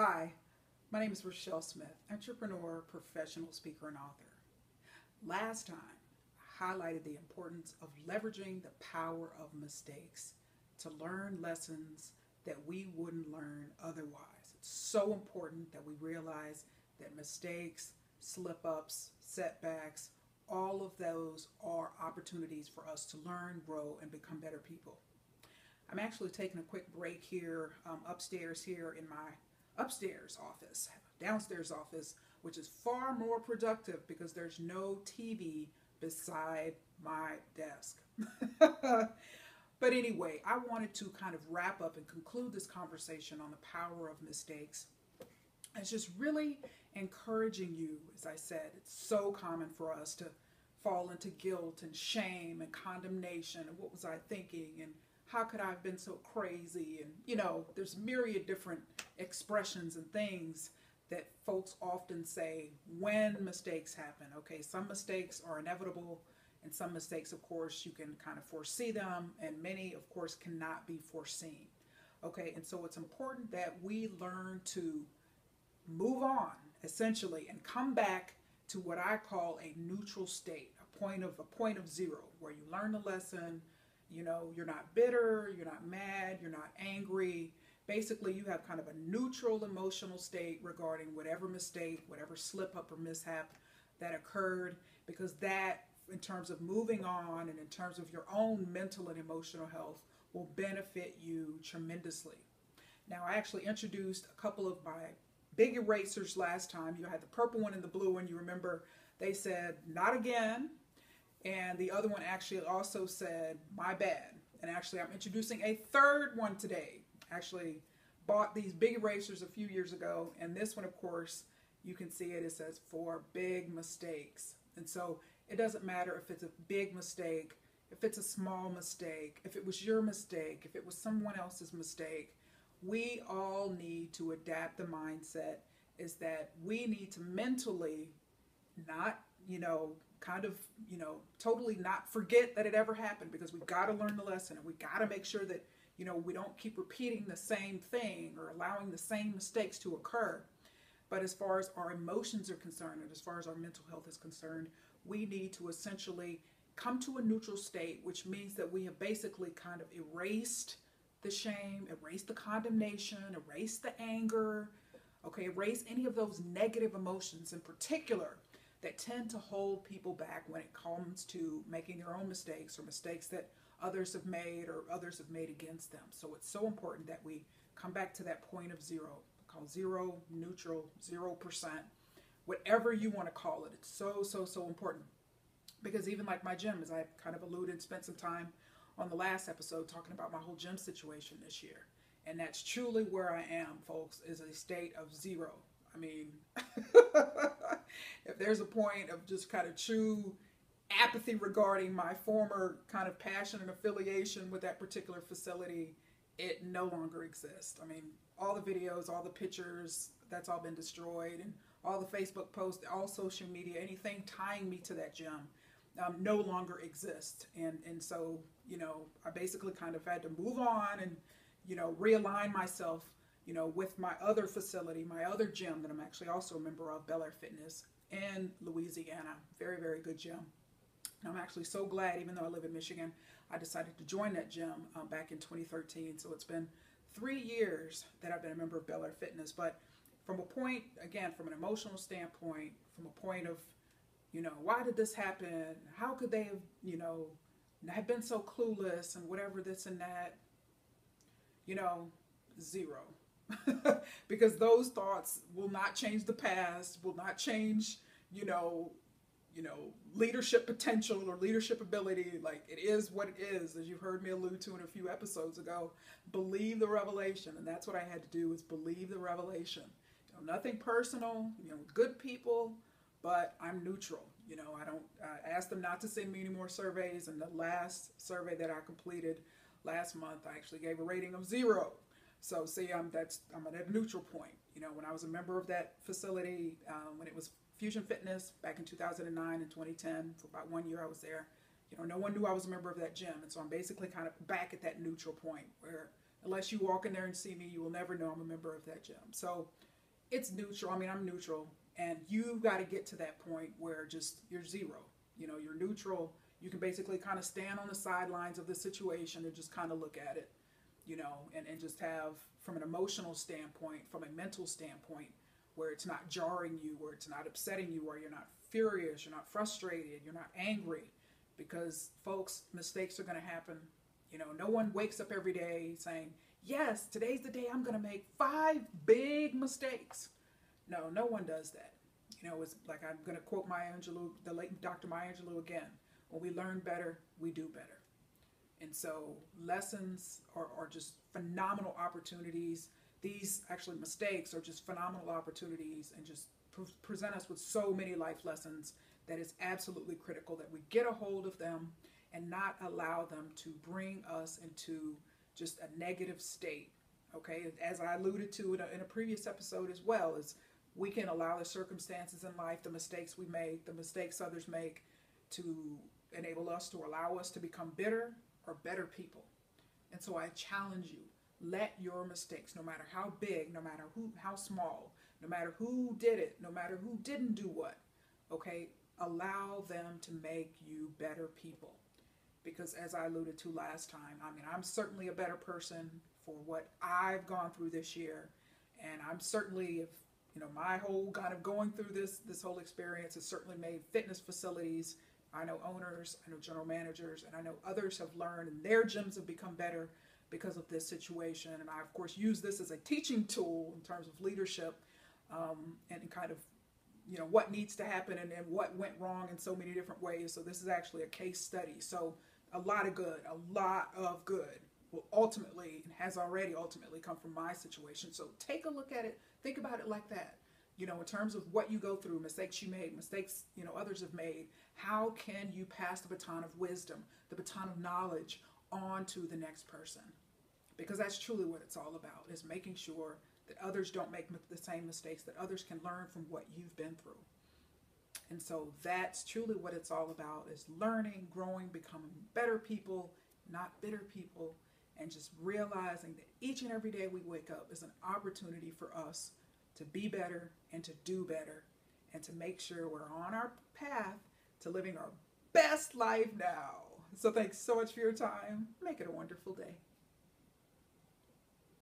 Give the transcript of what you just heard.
Hi, my name is Rachelle Smith, entrepreneur, professional speaker, and author. Last time, I highlighted the importance of leveraging the power of mistakes to learn lessons that we wouldn't learn otherwise. It's so important that we realize that mistakes, slip-ups, setbacks, all of those are opportunities for us to learn, grow, and become better people. I'm actually taking a quick break here upstairs here in my upstairs office, downstairs office, which is far more productive because there's no TV beside my desk. But anyway, I wanted to kind of wrap up and conclude this conversation on the power of mistakes. It's just really encouraging you, as I said, it's so common for us to fall into guilt and shame and condemnation and what was I thinking and how could I have been so crazy? And, there's myriad different expressions and things that folks often say when mistakes happen. Okay, some mistakes are inevitable, and some mistakes, of course, you can kind of foresee them, and many, of course, cannot be foreseen. Okay, and so it's important that we learn to move on, essentially, and come back to what I call a neutral state, a point of zero, where you learn the lesson. You're not bitter, you're not mad, you're not angry. Basically, you have kind of a neutral emotional state regarding whatever mistake, whatever slip up or mishap that occurred, because that, in terms of moving on and in terms of your own mental and emotional health, will benefit you tremendously. Now, I actually introduced a couple of my big erasers last time. You had the purple one and the blue one. You remember they said, not again. And the other one actually also said, my bad. And actually, I'm introducing a third one today. Actually bought these big erasers a few years ago. And this one, of course, you can see it. It says, for big mistakes. And so it doesn't matter if it's a big mistake, if it's a small mistake, if it was your mistake, if it was someone else's mistake. We all need to adapt the mindset is that we need to mentally not, totally not forget that it ever happened, because we've got to learn the lesson, and we got to make sure that, we don't keep repeating the same thing or allowing the same mistakes to occur. But as far as our emotions are concerned, and as far as our mental health is concerned, we need to essentially come to a neutral state, which means that we have basically kind of erased the shame, erase the condemnation, erase the anger, erase any of those negative emotions in particular that tend to hold people back when it comes to making their own mistakes or mistakes that others have made or others have made against them. So it's so important that we come back to that point of zero, called zero, neutral, 0%, whatever you want to call it. It's so important. Because even like my gym, as I kind of alluded, spent some time on the last episode talking about my whole gym situation this year. And that's truly where I am, folks, is a state of zero. I mean, if there's a point of just kind of true apathy regarding my former kind of passion and affiliation with that particular facility, it no longer exists. I mean, all the videos, all the pictures, that's all been destroyed, and all the Facebook posts, all social media, anything tying me to that gym no longer exists. And so, I basically kind of had to move on and, realign myself, with my other facility, my other gym that I'm actually also a member of, Bel Air Fitness in Louisiana. Very, very good gym. And I'm actually so glad, even though I live in Michigan, I decided to join that gym back in 2013. So it's been 3 years that I've been a member of Bel Air Fitness. But from a point, again, from an emotional standpoint, from a point of, why did this happen? How could they have been so clueless and whatever this and that? Zero. Because those thoughts will not change the past, will not change, leadership potential or leadership ability. Like, it is what it is, as you heard me allude to in a few episodes ago. Believe the revelation. And that's what I had to do, is believe the revelation. Nothing personal, good people, but I'm neutral. I don't ask them not to send me any more surveys. And the last survey that I completed last month, I actually gave a rating of 0. So see, I'm at a neutral point. When I was a member of that facility, when it was Fusion Fitness back in 2009 and 2010, for about 1 year I was there. No one knew I was a member of that gym. And so I'm basically kind of back at that neutral point where Unless you walk in there and see me, you will never know I'm a member of that gym. So it's neutral. I mean, I'm neutral, and you've got to get to that point where just you're zero. You're neutral. You can basically kind of stand on the sidelines of the situation and just kind of look at it, and just have, from an emotional standpoint, from a mental standpoint, where it's not jarring you, where it's not upsetting you, where you're not furious, you're not frustrated, you're not angry. Because, folks, mistakes are going to happen. No one wakes up every day saying, yes, today's the day I'm going to make 5 big mistakes. No one does that. It's like, I'm going to quote Maya Angelou, the late Dr. Maya Angelou again. When we learn better, we do better. And so lessons are just phenomenal opportunities. These actually mistakes are just phenomenal opportunities, and just present us with so many life lessons that it's absolutely critical that we get a hold of them and not allow them to bring us into just a negative state. Okay, as I alluded to in a previous episode as well, is we can allow the circumstances in life, the mistakes we make, the mistakes others make, to enable us, to allow us to become bitter or better people. And so I challenge you, let your mistakes, no matter how big, no matter how small, no matter who did it, no matter who didn't do what, okay, allow them to make you better people. Because as I alluded to last time, I mean, I'm certainly a better person for what I've gone through this year. And I'm certainly, my whole kind of going through this whole experience has certainly made fitness facilities. I know owners, I know general managers, and I know others have learned, and their gyms have become better because of this situation. And I, of course, use this as a teaching tool in terms of leadership, and kind of, what needs to happen and what went wrong in so many different ways. So this is actually a case study. So a lot of good will ultimately, and has already ultimately, come from my situation. So take a look at it, think about it like that. In terms of what you go through, mistakes you made, mistakes, others have made, how can you pass the baton of wisdom, the baton of knowledge on to the next person? Because that's truly what it's all about, is making sure that others don't make the same mistakes, that others can learn from what you've been through. And so that's truly what it's all about, is learning, growing, becoming better people, not bitter people, and just realizing that each and every day we wake up is an opportunity for us to be better and to do better, and to make sure we're on our path to living our best life now. So thanks so much for your time. Make it a wonderful day.